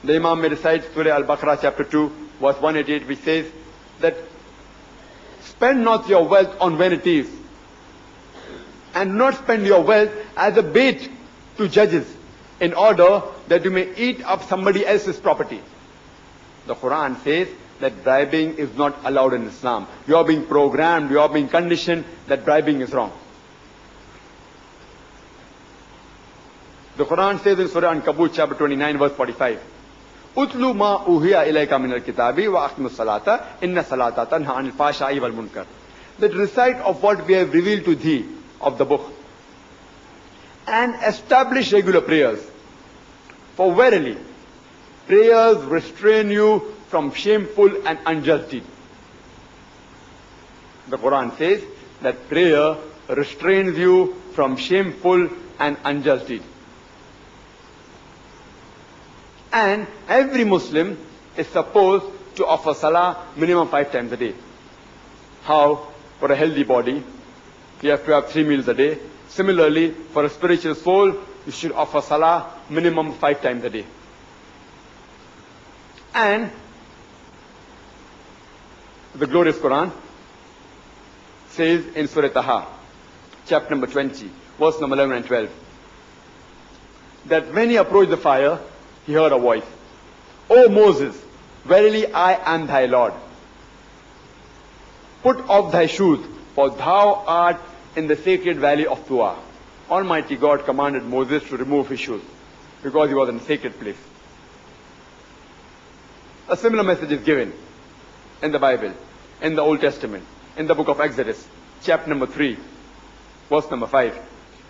The Imam may recite Surah Al-Baqarah chapter 2, verse 188, which says that spend not your wealth on vanities, and not spend your wealth as a bait to judges, in order that you may eat up somebody else's property. The Quran says that bribing is not allowed in Islam. You are being programmed, you are being conditioned that bribing is wrong. The Quran says in Surah Ankabut chapter 29 verse 45, Utlu ma uhiya ilayka min al-kitabi wa aqimus salata inna salata tanha anil fahsha'i wal munkar. That recite of what we have revealed to thee of the book, and establish regular prayers. For verily, prayers restrain you from shameful and unjust deeds. The Quran says that prayer restrains you from shameful and unjust deeds. And every Muslim is supposed to offer salah minimum 5 times a day. How? For a healthy body, you have to have 3 meals a day. Similarly, for a spiritual soul, you should offer salah minimum 5 times a day. And the glorious Quran says in Surah Taha, chapter number 20, verse number 11 and 12, that when he approached the fire, he heard a voice, O Moses, verily I am thy Lord. Put off thy shoes, for thou art in the sacred valley of Tuah. Almighty God commanded Moses to remove his shoes, because he was in a sacred place. A similar message is given in the Bible, in the Old Testament, in the book of Exodus, chapter number 3, verse number 5.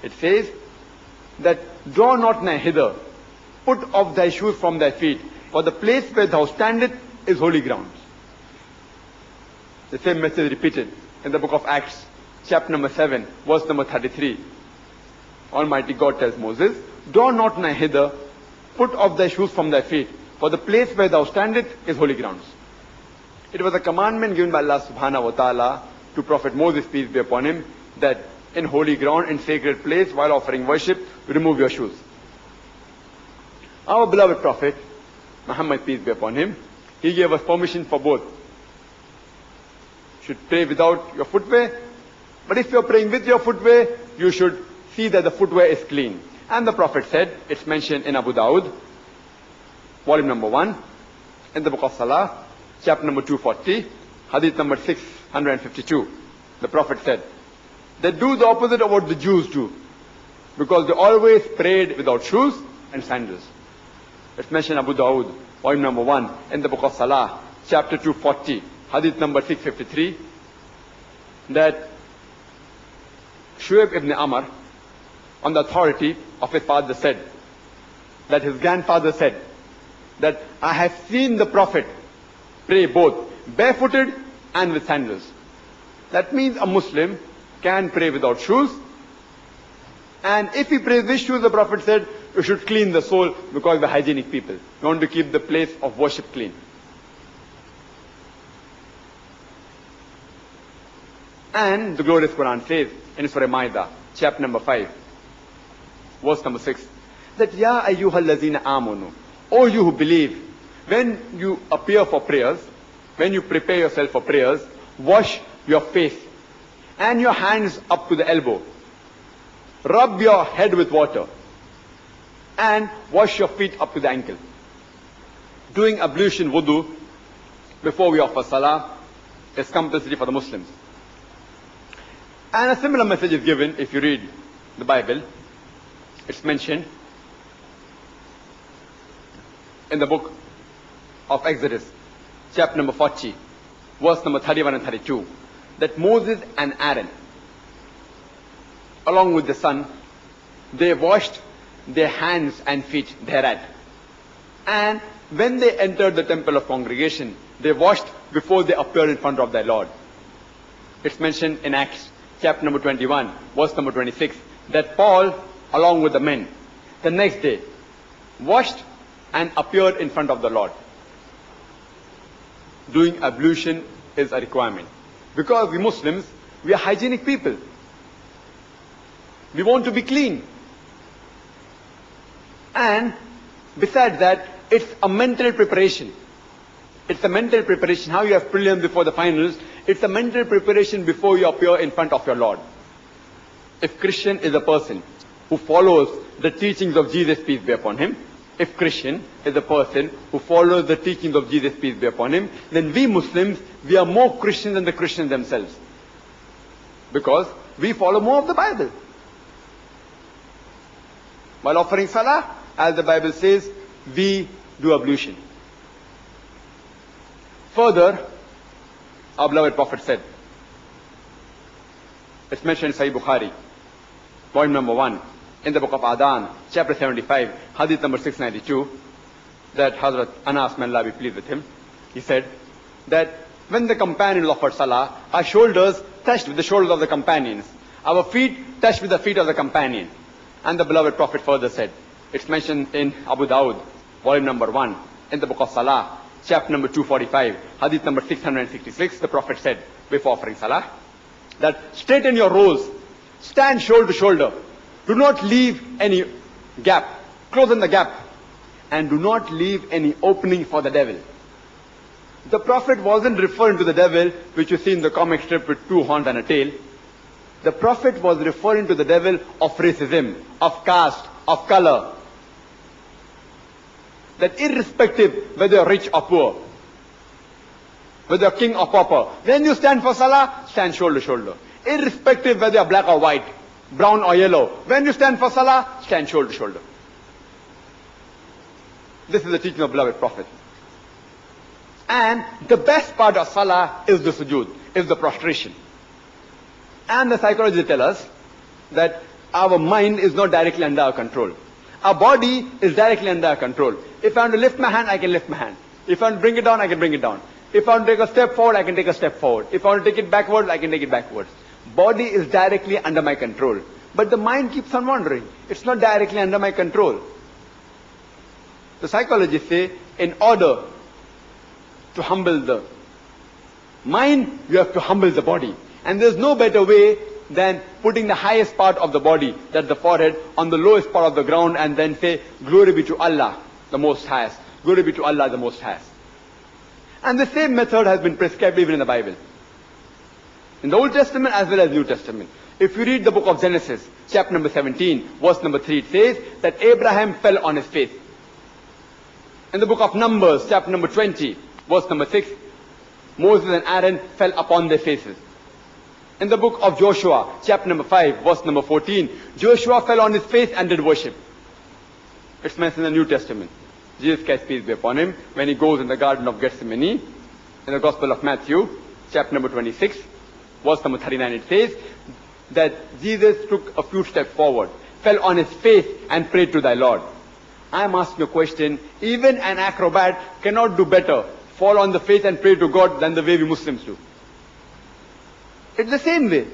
It says that, draw not nigh hither, put off thy shoes from thy feet, for the place where thou standest is holy ground. The same message repeated in the book of Acts, chapter number 7, verse number 33. Almighty God tells Moses, draw not nigh hither, put off thy shoes from thy feet, for the place where thou standest is holy grounds. It was a commandment given by Allah subhanahu wa ta'ala to Prophet Moses, peace be upon him, that in holy ground, in sacred place, while offering worship, remove your shoes. Our beloved Prophet, Muhammad, peace be upon him, he gave us permission for both. You should pray without your footwear, but if you're praying with your footwear, you should see that the footwear is clean. And the Prophet said, it's mentioned in Abu Dawud, volume number 1, in the book of Salah, chapter number 240, hadith number 652. The Prophet said, they do the opposite of what the Jews do, because they always prayed without shoes and sandals. It's mentioned in Abu Dawud, volume number 1, in the book of Salah, chapter 240, hadith number 653, that Shu'aib ibn Amr, on the authority of his father, said, that his grandfather said, that I have seen the Prophet pray both barefooted and with sandals. That means a Muslim can pray without shoes, and if he prays with shoes, the Prophet said, you should clean the sole, because we're hygienic people. We want to keep the place of worship clean. And the glorious Quran says in Surah Ma'idah, chapter number 5, verse number 6, that Ya ayyuhal lazina amanu, O you who believe, when you appear for prayers, when you prepare yourself for prayers, wash your face and your hands up to the elbow. Rub your head with water and wash your feet up to the ankle. Doing ablution wudu before we offer salah is compulsory for the Muslims. And a similar message is given if you read the Bible. It's mentioned in the book of Exodus, chapter number 40, verse number 31 and 32, that Moses and Aaron, along with the son, they washed their hands and feet thereat. And when they entered the temple of congregation, they washed before they appeared in front of their Lord. It's mentioned in Acts, chapter number 21, verse number 26, that Paul, along with the men, the next day, washed and appeared in front of the Lord. Doing ablution is a requirement. Because we Muslims, we are hygienic people. We want to be clean. And besides that, it's a mental preparation. It's a mental preparation. How you have prelims before the finals, it's a mental preparation before you appear in front of your Lord. If Christian is a person who follows the teachings of Jesus, peace be upon him, if Christian is a person who follows the teachings of Jesus, peace be upon him, then we Muslims, we are more Christian than the Christians themselves. Because we follow more of the Bible. While offering salah, as the Bible says, we do ablution. Further, our beloved Prophet said, it's mentioned in Sahih Bukhari, point number 1, in the book of Adhan, chapter 75, hadith number 692, that Hazrat Anas, may Allah be pleased with him, he said that when the companions offered salah, our shoulders touched with the shoulders of the companions. Our feet touched with the feet of the companion. And the beloved Prophet further said, it's mentioned in Abu Dawud, volume number 1, in the book of Salah, chapter number 245, hadith number 666, the Prophet said, before offering salah, that straighten your rows, stand shoulder to shoulder, do not leave any gap, close in the gap, and do not leave any opening for the devil. The Prophet wasn't referring to the devil, which you see in the comic strip with 2 horns and a tail. The Prophet was referring to the devil of racism, of caste, of color. That irrespective whether you're rich or poor, whether you're king or pauper, when you stand for salah, stand shoulder to shoulder. Irrespective whether you're black or white, brown or yellow, when you stand for salah, stand shoulder to shoulder. This is the teaching of beloved Prophet. And the best part of salah is the sujood, is the prostration. And the psychologists tell us that our mind is not directly under our control. Our body is directly under our control. If I want to lift my hand, I can lift my hand. If I want to bring it down, I can bring it down. If I want to take a step forward, I can take a step forward. If I want to take it backwards, I can take it backwards. Body is directly under my control. But the mind keeps on wandering. It's not directly under my control. The psychologists say, in order to humble the mind, you have to humble the body. And there's no better way than putting the highest part of the body, that's the forehead, on the lowest part of the ground and then say, glory be to Allah, the Most Highest. Glory be to Allah, the Most Highest. And the same method has been prescribed even in the Bible. In the Old Testament as well as New Testament. If you read the book of Genesis, chapter number 17, verse number 3, it says that Abraham fell on his face. In the book of Numbers, chapter number 20, verse number 6, Moses and Aaron fell upon their faces. In the book of Joshua, chapter number 5, verse number 14, Joshua fell on his face and did worship. It's mentioned in the New Testament. Jesus Christ, peace be upon him, when he goes in the Garden of Gethsemane, in the Gospel of Matthew, chapter number 26, verse number 39, it says that Jesus took a few steps forward, fell on his face and prayed to thy Lord. I am asking a question. Even an acrobat cannot do better, fall on the face and pray to God, than the way we Muslims do. It's the same way.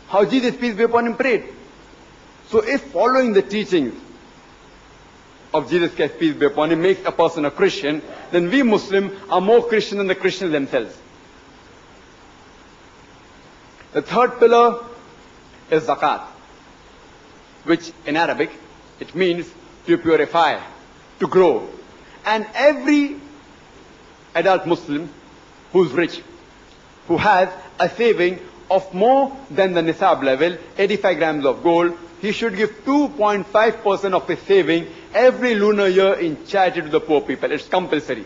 How Jesus, peace be upon him, prayed. So if following the teachings of Jesus Christ, peace be upon him, makes a person a Christian, then we Muslims are more Christian than the Christians themselves. The third pillar is zakat, which in Arabic, it means to purify, to grow. And every adult Muslim who's rich, who has a saving of more than the nisab level, 85 grams of gold, he should give 2.5% of his saving every lunar year in charity to the poor people. It's compulsory.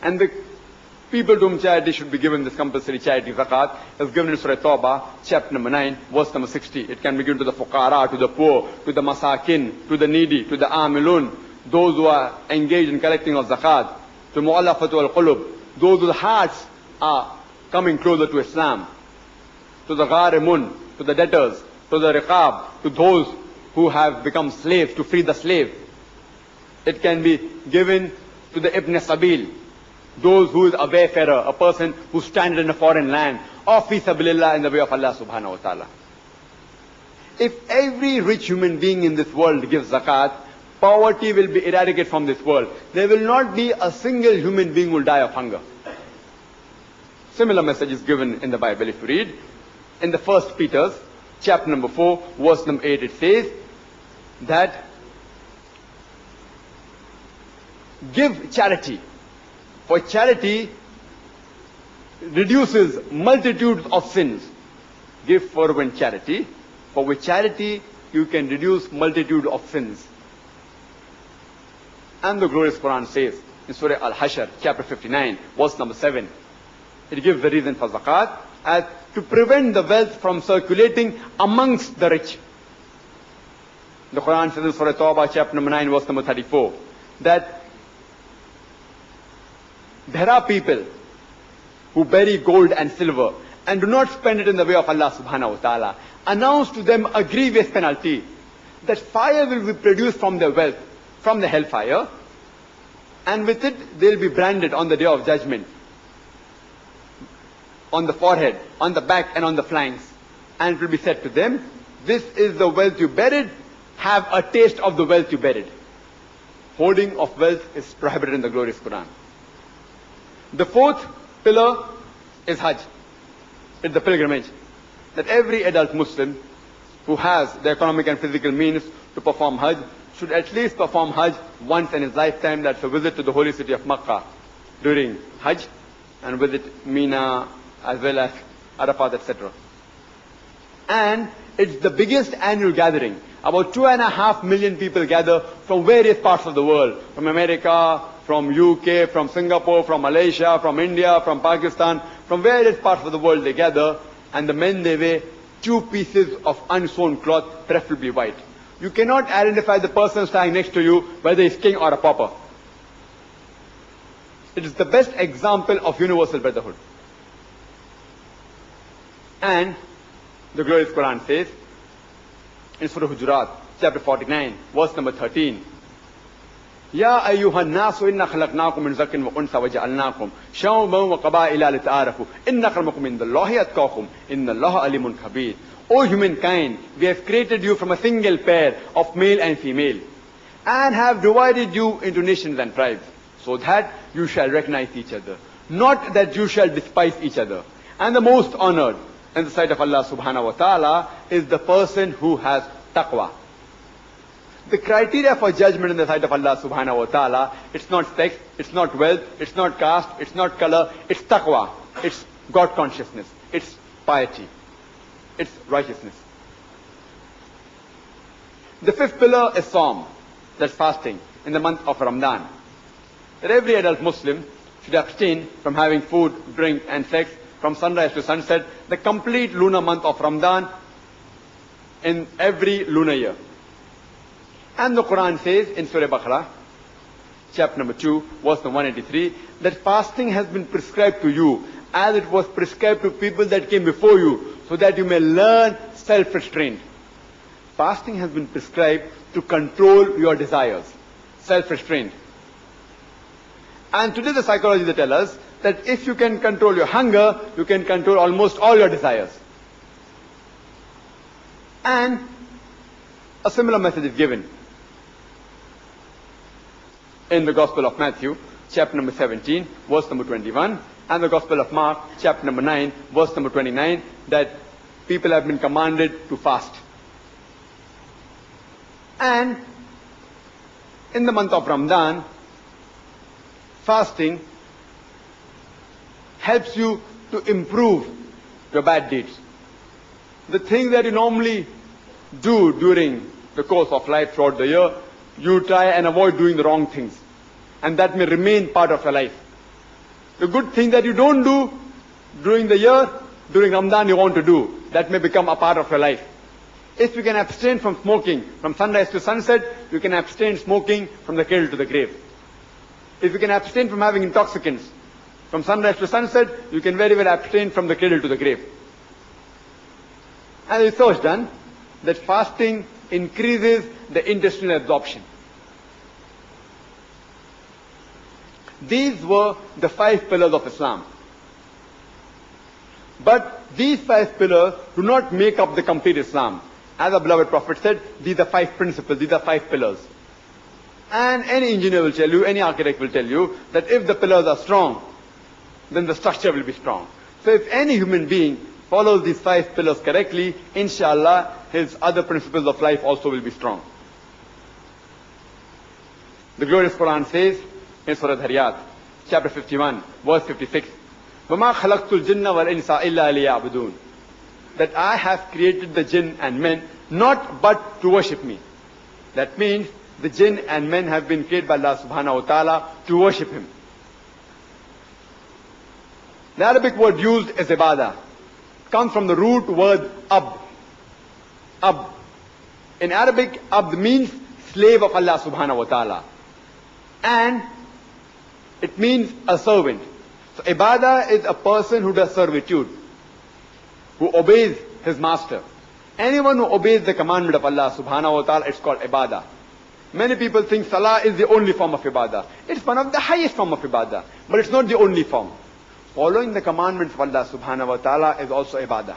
And the people to whom charity should be given this compulsory charity zakat is given in Surah Tawbah, chapter number 9, verse number 60. It can be given to the fuqara, to the poor, to the masakin, to the needy, to the amilun, those who are engaged in collecting of zakat, to mu'allafatu al-qulub, those whose hearts are coming closer to Islam, to the gharimun, to the debtors, to the riqab, to those who have become slaves, to free the slave. It can be given to the ibn sabil, those who is a wayfarer, a person who stands in a foreign land, or fi sabilillah, in the way of Allah subhanahu wa ta'ala. If every rich human being in this world gives zakat, poverty will be eradicated from this world. There will not be a single human being who will die of hunger. Similar message is given in the Bible. If you read in the 1 Peter's chapter number 4, verse number 8, it says that give charity, for charity reduces multitudes of sins. Give fervent charity, for with charity you can reduce multitude of sins. And the glorious Quran says in Surah Al-Hashr, chapter 59, verse number 7, it gives the reason for zakat as to prevent the wealth from circulating amongst the rich. The Quran says in Surah Tawbah, chapter number 9, verse number 34, that there are people who bury gold and silver and do not spend it in the way of Allah subhanahu wa ta'ala, announce to them a grievous penalty, that fire will be produced from their wealth, from the hellfire, and with it they'll be branded on the day of judgment, on the forehead, on the back, and on the flanks. And it will be said to them, this is the wealth you buried, have a taste of the wealth you buried. Hoarding of wealth is prohibited in the glorious Quran. The fourth pillar is Hajj. It's the pilgrimage. That every adult Muslim who has the economic and physical means to perform Hajj should at least perform Hajj once in his lifetime. That's a visit to the holy city of Makkah during Hajj, and visit Mina as well as Arafat, etc. And it's the biggest annual gathering. About 2.5 million people gather from various parts of the world, from America, from UK, from Singapore, from Malaysia, from India, from Pakistan, from various parts of the world they gather, and the men they wear 2 pieces of unsewn cloth, preferably white. You cannot identify the person standing next to you whether he's king or a pauper. It is the best example of universal brotherhood. And the glorious Quran says, in Surah Hujurat, chapter 49, verse number 13, Ya ayyuhan nasu inna khalaqnakum min zakin wa unsa wa ja'alnakum shawban wa qaba'ila lita'arafu inna akramakum indallahi atqakum innallaha alimun khabir. O humankind, we have created you from a single pair of male and female, and have divided you into nations and tribes, so that you shall recognize each other, not that you shall despise each other. And the most honored in the sight of Allah subhanahu wa ta'ala is the person who has taqwa. The criteria for judgment in the sight of Allah subhanahu wa ta'ala, it's not sex, it's not wealth, it's not caste, it's not color, it's taqwa, it's God consciousness, it's piety, it's righteousness. The fifth pillar is Sawm, that's fasting, in the month of Ramadan. That every adult Muslim should abstain from having food, drink, and sex from sunrise to sunset, the complete lunar month of Ramadan in every lunar year. And the Quran says in Surah Baqarah, chapter number 2, verse number 183, that fasting has been prescribed to you as it was prescribed to people that came before you, so that you may learn self-restraint. Fasting has been prescribed to control your desires, self-restraint. And today the psychology they tell us that if you can control your hunger, you can control almost all your desires. And a similar message is given in the Gospel of Matthew, chapter number 17, verse number 21, and the Gospel of Mark, chapter number 9, verse number 29, that people have been commanded to fast. And in the month of Ramadan, fasting helps you to improve your bad deeds. The things that you normally do during the course of life throughout the year, you try and avoid doing the wrong things, and that may remain part of your life. The good thing that you don't do during the year, during Ramadan you want to do, that may become a part of your life. If you can abstain from smoking from sunrise to sunset, you can abstain smoking from the cradle to the grave. If you can abstain from having intoxicants from sunrise to sunset, you can very well abstain from the cradle to the grave. And research done that fasting increases the intestinal absorption. These were the 5 pillars of Islam. But these 5 pillars do not make up the complete Islam. As our beloved Prophet said, these are 5 principles, these are 5 pillars. And any engineer will tell you, any architect will tell you, that if the pillars are strong, then the structure will be strong. So if any human being follows these 5 pillars correctly, inshallah, his other principles of life also will be strong. The glorious Quran says in Surah Dhariyat, chapter 51, verse 56, وَمَا خَلَقْتُ الْجِنَّ وَالْإِنسَ إِلَّا لِيَعْبُدُونَ, that I have created the jinn and men not but to worship me. That means the jinn and men have been created by Allah subhanahu wa ta'ala to worship him. The Arabic word used is ibadah. Comes from the root word abd. Abd. In Arabic, abd means slave of Allah subhanahu wa ta'ala. And it means a servant. So ibadah is a person who does servitude. who obeys his master. Anyone who obeys the commandment of Allah subhanahu wa ta'ala, it's called ibadah. Many people think salah is the only form of ibadah. It's one of the highest form of ibadah, but it's not the only form. Following the commandments of Allah subhanahu wa ta'ala is also ibadah.